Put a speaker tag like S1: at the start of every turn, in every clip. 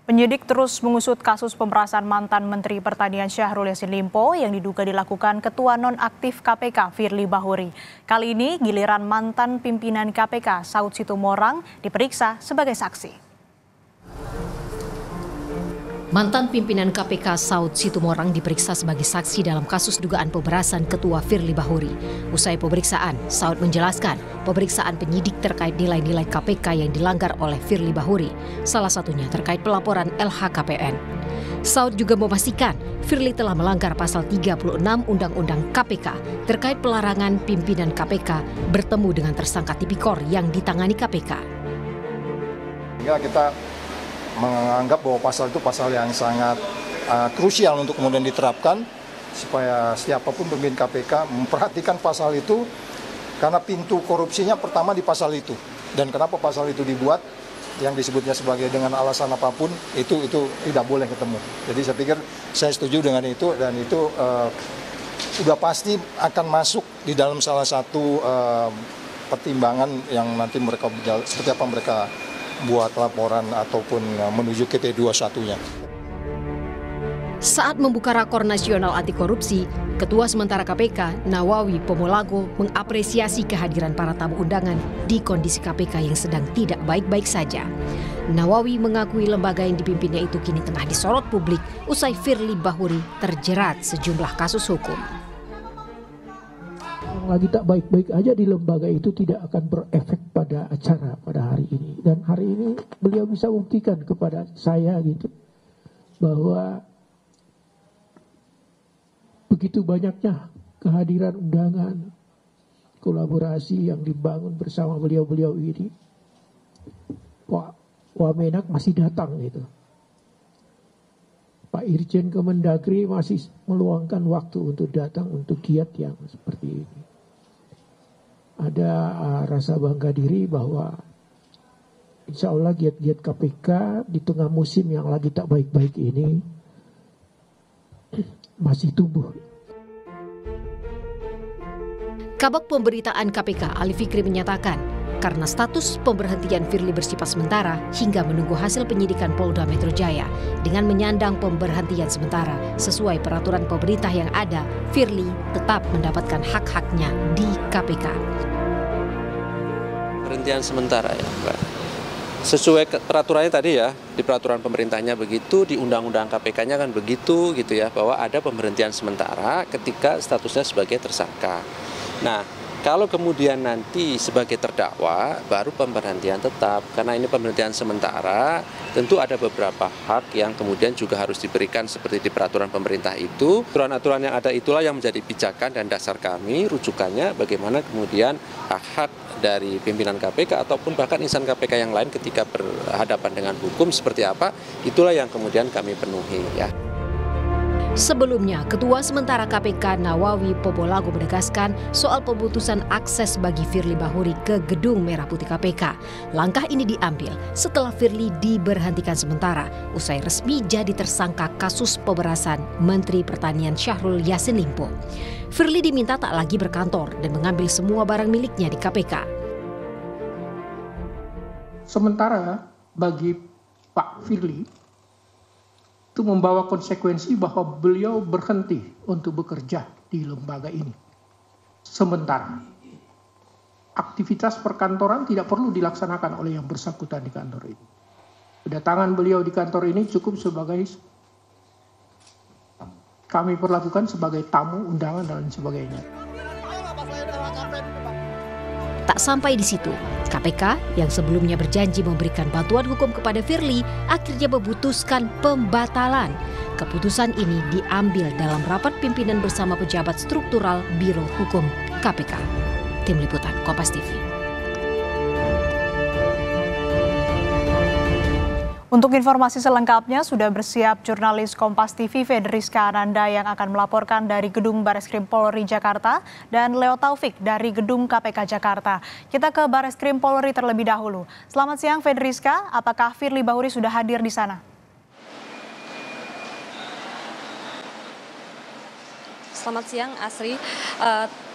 S1: Penyidik terus mengusut kasus pemerasan mantan Menteri Pertanian Syahrul Yassin Limpo yang diduga dilakukan Ketua Nonaktif KPK Firly Bahuri. Kali ini giliran mantan pimpinan KPK Saud Situmorang diperiksa sebagai saksi.
S2: Mantan pimpinan KPK Saud Situmorang diperiksa sebagai saksi dalam kasus dugaan pemerasan Ketua Firly Bahuri. Usai pemeriksaan, Saud menjelaskan pemeriksaan penyidik terkait nilai-nilai KPK yang dilanggar oleh Firly Bahuri, salah satunya terkait pelaporan LHKPN. Saud juga memastikan Firly telah melanggar pasal 36 Undang-Undang KPK terkait pelarangan pimpinan KPK bertemu dengan tersangka tipikor yang ditangani KPK.
S3: Ya, kita menganggap bahwa pasal itu pasal yang sangat krusial untuk kemudian diterapkan supaya siapapun pemimpin KPK memperhatikan pasal itu karena pintu korupsinya pertama di pasal itu. Dan kenapa pasal itu dibuat yang disebutnya sebagai dengan alasan apapun itu tidak boleh ketemu. Jadi saya pikir saya setuju dengan itu dan itu sudah pasti akan masuk di dalam salah satu pertimbangan yang nanti mereka seperti apa mereka buat laporan ataupun menuju ke T21-nya.
S2: Saat membuka Rakor Nasional Anti Korupsi, Ketua Sementara KPK Nawawi Pomolago mengapresiasi kehadiran para tamu undangan di kondisi KPK yang sedang tidak baik-baik saja. Nawawi mengakui lembaga yang dipimpinnya itu kini tengah disorot publik usai Firly Bahuri terjerat sejumlah kasus hukum.
S4: Lagi tak baik-baik aja di lembaga itu tidak akan berefek pada acara pada hari ini. Dan hari ini beliau bisa buktikan kepada saya gitu bahwa begitu banyaknya kehadiran undangan, kolaborasi yang dibangun bersama beliau-beliau ini. Pak Wamenak masih datang gitu. Pak Irjen Kemendagri masih meluangkan waktu untuk datang untuk giat yang seperti ini. Ada rasa bangga diri bahwa insya Allah giat-giat KPK di tengah musim yang lagi tak baik-baik ini masih tumbuh.
S2: Kabag Pemberitaan KPK Ali Fikri menyatakan karena status pemberhentian Firly bersifat sementara hingga menunggu hasil penyidikan Polda Metro Jaya dengan menyandang pemberhentian sementara sesuai peraturan pemerintah yang ada, Firly tetap mendapatkan hak-haknya di KPK.
S5: Pemberhentian sementara ya, Pak. Sesuai peraturannya tadi ya, di peraturan pemerintahnya begitu, di undang-undang KPK-nya kan begitu gitu ya, bahwa ada pemberhentian sementara ketika statusnya sebagai tersangka. Nah, kalau kemudian nanti sebagai terdakwa, baru pemberhentian tetap. Karena ini pemberhentian sementara, tentu ada beberapa hak yang kemudian juga harus diberikan seperti di peraturan pemerintah itu. Aturan-aturan yang ada itulah yang menjadi pijakan dan dasar kami, rujukannya bagaimana kemudian hak-hak dari pimpinan KPK ataupun bahkan insan KPK yang lain ketika berhadapan dengan hukum seperti apa, itulah yang kemudian kami penuhi ya.
S2: Sebelumnya, Ketua Sementara KPK Nawawi Pomolago menegaskan soal pemutusan akses bagi Firly Bahuri ke Gedung Merah Putih KPK. Langkah ini diambil setelah Firly diberhentikan sementara usai resmi jadi tersangka kasus pemerasan Menteri Pertanian Syahrul Yassin Limpo. Firly diminta tak lagi berkantor dan mengambil semua barang miliknya di KPK.
S4: Sementara bagi Pak Firly itu membawa konsekuensi bahwa beliau berhenti untuk bekerja di lembaga ini. Sementara aktivitas perkantoran tidak perlu dilaksanakan oleh yang bersangkutan di kantor ini. Kedatangan beliau di kantor ini cukup sebagai kami perlakukan sebagai tamu undangan dan sebagainya.
S2: Tak sampai di situ, KPK yang sebelumnya berjanji memberikan bantuan hukum kepada Firly akhirnya memutuskan pembatalan. Keputusan ini diambil dalam rapat pimpinan bersama pejabat struktural Biro Hukum KPK. Tim Liputan Kompas TV.
S1: Untuk informasi selengkapnya sudah bersiap jurnalis Kompas TV Fedriska Ananda yang akan melaporkan dari Gedung Bareskrim Polri Jakarta dan Leo Taufik dari Gedung KPK Jakarta. Kita ke Bareskrim Polri terlebih dahulu. Selamat siang Fedriska, apakah Firly Bahuri sudah hadir di sana?
S6: Selamat siang Asri.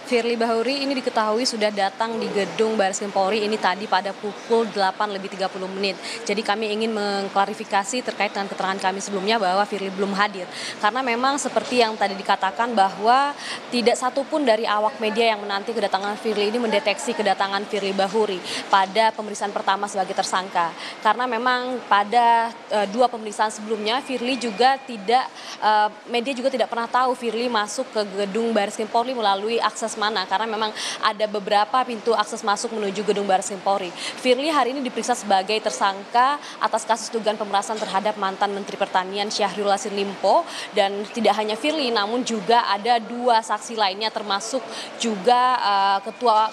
S6: Firly Bahuri ini diketahui sudah datang di gedung Bareskrim Polri ini tadi pada pukul 8:30. Jadi kami ingin mengklarifikasi terkait dengan keterangan kami sebelumnya bahwa Firly belum hadir. Karena memang seperti yang tadi dikatakan bahwa tidak satupun dari awak media yang menanti kedatangan Firly ini mendeteksi kedatangan Firly Bahuri pada pemeriksaan pertama sebagai tersangka. Karena memang pada dua pemeriksaan sebelumnya Firly juga media juga tidak pernah tahu Firly masuk ke gedung Bareskrim Polri melalui akses mana, karena memang ada beberapa pintu akses masuk menuju gedung Bareskrim Polri. Firly hari ini diperiksa sebagai tersangka atas kasus dugaan pemerasan terhadap mantan Menteri Pertanian Syahrul Yassin Limpo, dan tidak hanya Firly namun juga ada dua saksi lainnya termasuk juga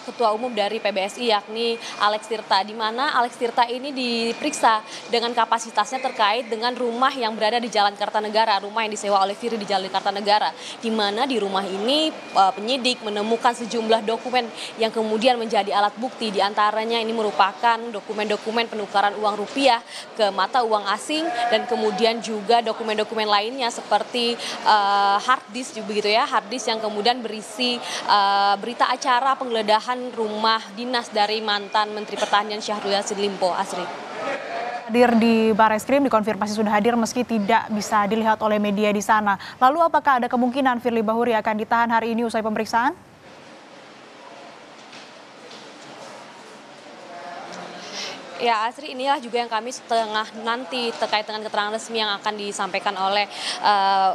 S6: ketua umum dari PBSI yakni Alex Tirta, di mana Alex Tirta ini diperiksa dengan kapasitasnya terkait dengan rumah yang berada di Jalan Kartanegara, rumah yang disewa oleh Firly di Jalan Kartanegara, di mana di rumah ini penyidik menemukan sejumlah dokumen yang kemudian menjadi alat bukti. Di antaranya ini merupakan dokumen-dokumen penukaran uang rupiah ke mata uang asing, dan kemudian juga dokumen-dokumen lainnya seperti hard disk begitu ya, hard disk yang kemudian berisi berita acara penggeledahan rumah dinas dari mantan Menteri Pertanian Syahrul Yassin Limpo. Asri.
S1: Hadir di Bareskrim, dikonfirmasi sudah hadir meski tidak bisa dilihat oleh media di sana. Lalu apakah ada kemungkinan Firly Bahuri akan ditahan hari ini usai pemeriksaan?
S6: Ya Asri, inilah juga yang kami setengah nanti terkait dengan keterangan resmi yang akan disampaikan oleh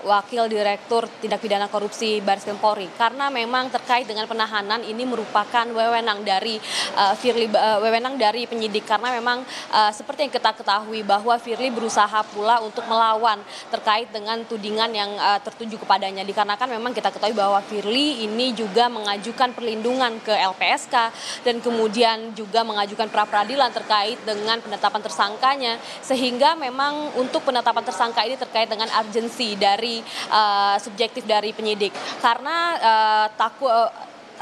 S6: Wakil Direktur Tindak Pidana Korupsi Bareskrim Polri. Karena memang terkait dengan penahanan ini merupakan wewenang dari wewenang dari penyidik, karena memang seperti yang kita ketahui bahwa Firly berusaha pula untuk melawan terkait dengan tudingan yang tertuju kepadanya. Dikarenakan memang kita ketahui bahwa Firly ini juga mengajukan perlindungan ke LPSK dan kemudian juga mengajukan pra-peradilan terkait dengan penetapan tersangkanya, sehingga memang untuk penetapan tersangka ini terkait dengan urgensi dari subjektif dari penyidik, karena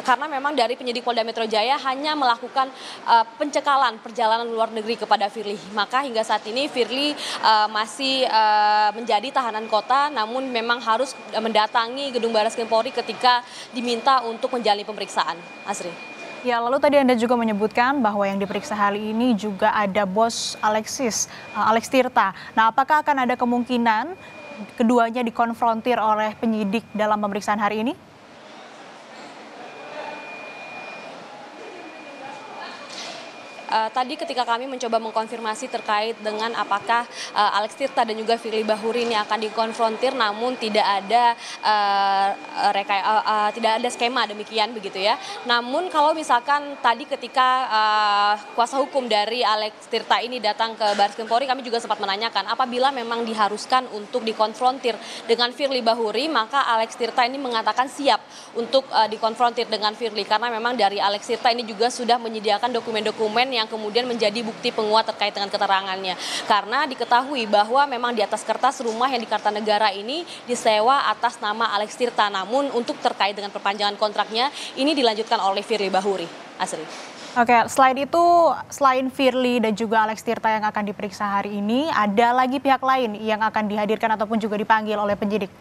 S6: karena memang dari penyidik Polda Metro Jaya hanya melakukan pencekalan perjalanan luar negeri kepada Firly. Maka hingga saat ini Firly masih menjadi tahanan kota, namun memang harus mendatangi gedung Bareskrim Polri ketika diminta untuk menjalani pemeriksaan. Asri.
S1: Ya, lalu tadi Anda juga menyebutkan bahwa yang diperiksa hari ini juga ada bos Alex Tirta. Nah, apakah akan ada kemungkinan keduanya dikonfrontir oleh penyidik dalam pemeriksaan hari ini?
S6: Tadi ketika kami mencoba mengkonfirmasi terkait dengan apakah Alex Tirta dan juga Firly Bahuri ini akan dikonfrontir, namun tidak ada tidak ada skema demikian begitu ya. Namun kalau misalkan tadi ketika kuasa hukum dari Alex Tirta ini datang ke Bareskrim Polri, kami juga sempat menanyakan apabila memang diharuskan untuk dikonfrontir dengan Firly Bahuri, maka Alex Tirta ini mengatakan siap untuk dikonfrontir dengan Firly, karena memang dari Alex Tirta ini juga sudah menyediakan dokumen-dokumen yang kemudian menjadi bukti penguat terkait dengan keterangannya. Karena diketahui bahwa memang di atas kertas rumah yang di Kartanegara ini disewa atas nama Alex Tirta, namun untuk terkait dengan perpanjangan kontraknya ini dilanjutkan oleh Firly Bahuri. Asri.
S1: Oke, selain Firly dan juga Alex Tirta yang akan diperiksa hari ini, ada lagi pihak lain yang akan dihadirkan ataupun juga dipanggil oleh penyidik?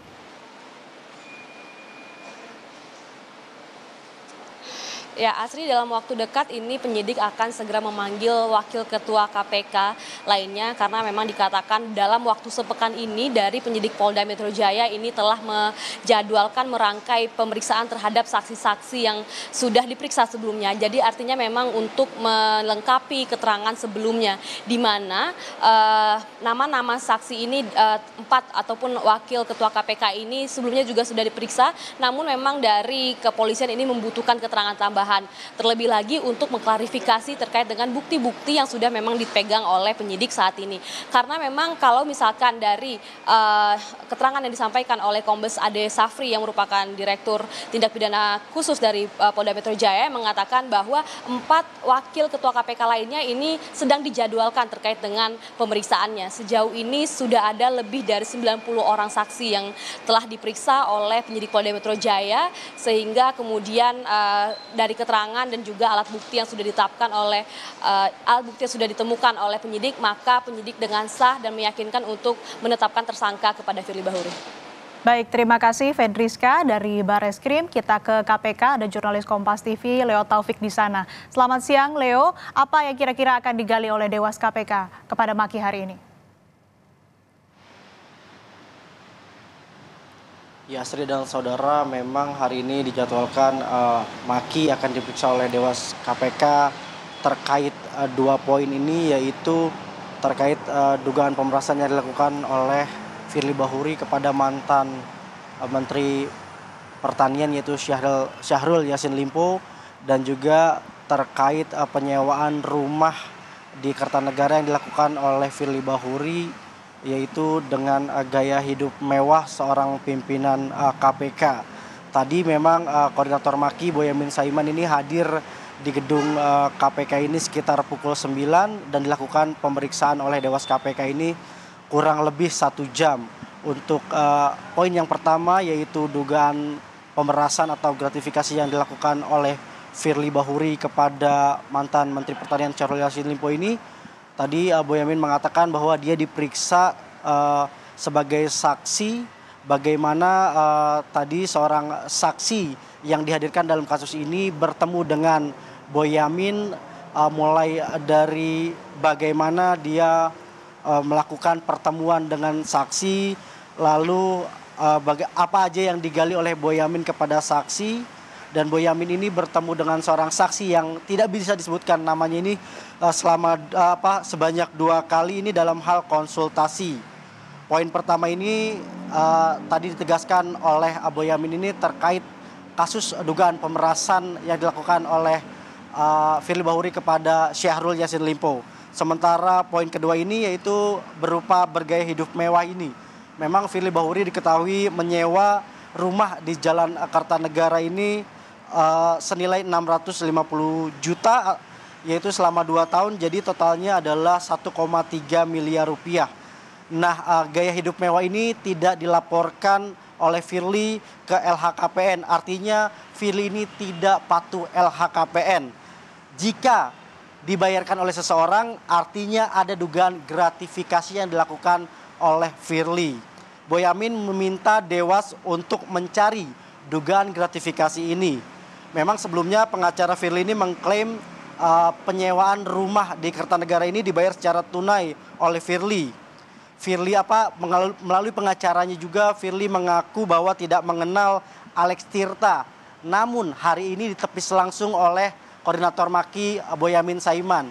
S6: Ya, Asri, dalam waktu dekat ini penyidik akan segera memanggil Wakil Ketua KPK lainnya, karena memang dikatakan dalam waktu sepekan ini dari penyidik Polda Metro Jaya ini telah menjadwalkan merangkai pemeriksaan terhadap saksi-saksi yang sudah diperiksa sebelumnya. Jadi artinya memang untuk melengkapi keterangan sebelumnya, di mana nama-nama saksi ini 4 ataupun Wakil Ketua KPK ini sebelumnya juga sudah diperiksa, namun memang dari kepolisian ini membutuhkan keterangan tambahan. Terlebih lagi untuk mengklarifikasi terkait dengan bukti-bukti yang sudah memang dipegang oleh penyidik saat ini. Karena memang kalau misalkan dari keterangan yang disampaikan oleh Kombes Ade Safri yang merupakan Direktur Tindak Pidana Khusus dari Polda Metro Jaya mengatakan bahwa 4 wakil ketua KPK lainnya ini sedang dijadwalkan terkait dengan pemeriksaannya. Sejauh ini sudah ada lebih dari 90 orang saksi yang telah diperiksa oleh penyidik Polda Metro Jaya, sehingga kemudian dari keterangan dan juga alat bukti yang sudah ditetapkan oleh alat bukti yang sudah ditemukan oleh penyidik, maka penyidik dengan sah dan meyakinkan untuk menetapkan tersangka kepada Firly Bahuri.
S1: Baik, terima kasih Fedriska dari Bareskrim. Kita ke KPK, ada jurnalis Kompas TV Leo Taufik di sana. Selamat siang Leo, apa yang kira-kira akan digali oleh Dewas KPK kepada Maki hari ini?
S7: Ya, Sri dan saudara, memang hari ini dijadwalkan Maki akan diperiksa oleh Dewas KPK terkait 2 poin ini, yaitu terkait dugaan pemerasan yang dilakukan oleh Firly Bahuri kepada mantan Menteri Pertanian yaitu Syahrul Yassin Limpo, dan juga terkait penyewaan rumah di Kertanegara yang dilakukan oleh Firly Bahuri, yaitu dengan gaya hidup mewah seorang pimpinan KPK. Tadi memang Koordinator Maki Boyamin Saiman ini hadir di gedung KPK ini sekitar pukul 9 dan dilakukan pemeriksaan oleh Dewas KPK ini kurang lebih 1 jam. Untuk poin yang pertama, yaitu dugaan pemerasan atau gratifikasi yang dilakukan oleh Firly Bahuri kepada mantan Menteri Pertanian Syahrul Yassin Limpo ini. Tadi Boyamin mengatakan bahwa dia diperiksa sebagai saksi, bagaimana tadi seorang saksi yang dihadirkan dalam kasus ini bertemu dengan Boyamin, mulai dari bagaimana dia melakukan pertemuan dengan saksi, lalu apa aja yang digali oleh Boyamin kepada saksi, dan Boyamin ini bertemu dengan seorang saksi yang tidak bisa disebutkan namanya ini sebanyak 2 kali ini dalam hal konsultasi. Poin pertama ini tadi ditegaskan oleh Boyamin ini terkait kasus dugaan pemerasan yang dilakukan oleh Firly Bahuri kepada Syahrul Yassin Limpo. Sementara poin kedua ini yaitu berupa bergaya hidup mewah ini. Memang Firly Bahuri diketahui menyewa rumah di Jalan Kertanegara ini senilai 650 juta, yaitu selama 2 tahun, jadi totalnya adalah 1,3 miliar rupiah. Nah, gaya hidup mewah ini tidak dilaporkan oleh Firly ke LHKPN, artinya Firly ini tidak patuh LHKPN. Jika dibayarkan oleh seseorang, artinya ada dugaan gratifikasi yang dilakukan oleh Firly. Boyamin meminta Dewas untuk mencari dugaan gratifikasi ini. Memang sebelumnya pengacara Firly ini mengklaim penyewaan rumah di Kertanegara ini dibayar secara tunai oleh Firly. Melalui pengacaranya juga Firly mengaku bahwa tidak mengenal Alex Tirta. Namun hari ini ditepis langsung oleh Koordinator Maki Boyamin Saiman.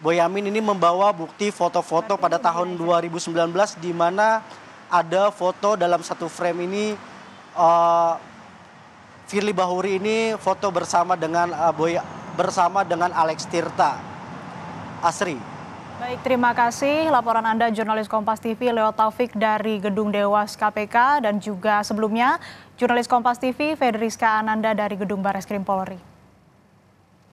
S7: Boyamin ini membawa bukti foto-foto pada tahun 2019 di mana ada foto dalam satu frame ini Firly Bahuri ini foto bersama dengan Alex Tirta. Asri.
S1: Baik, terima kasih laporan Anda jurnalis Kompas TV Leo Taufik dari Gedung Dewas KPK, dan juga sebelumnya jurnalis Kompas TV Fedriska Ananda dari Gedung Bareskrim Polri.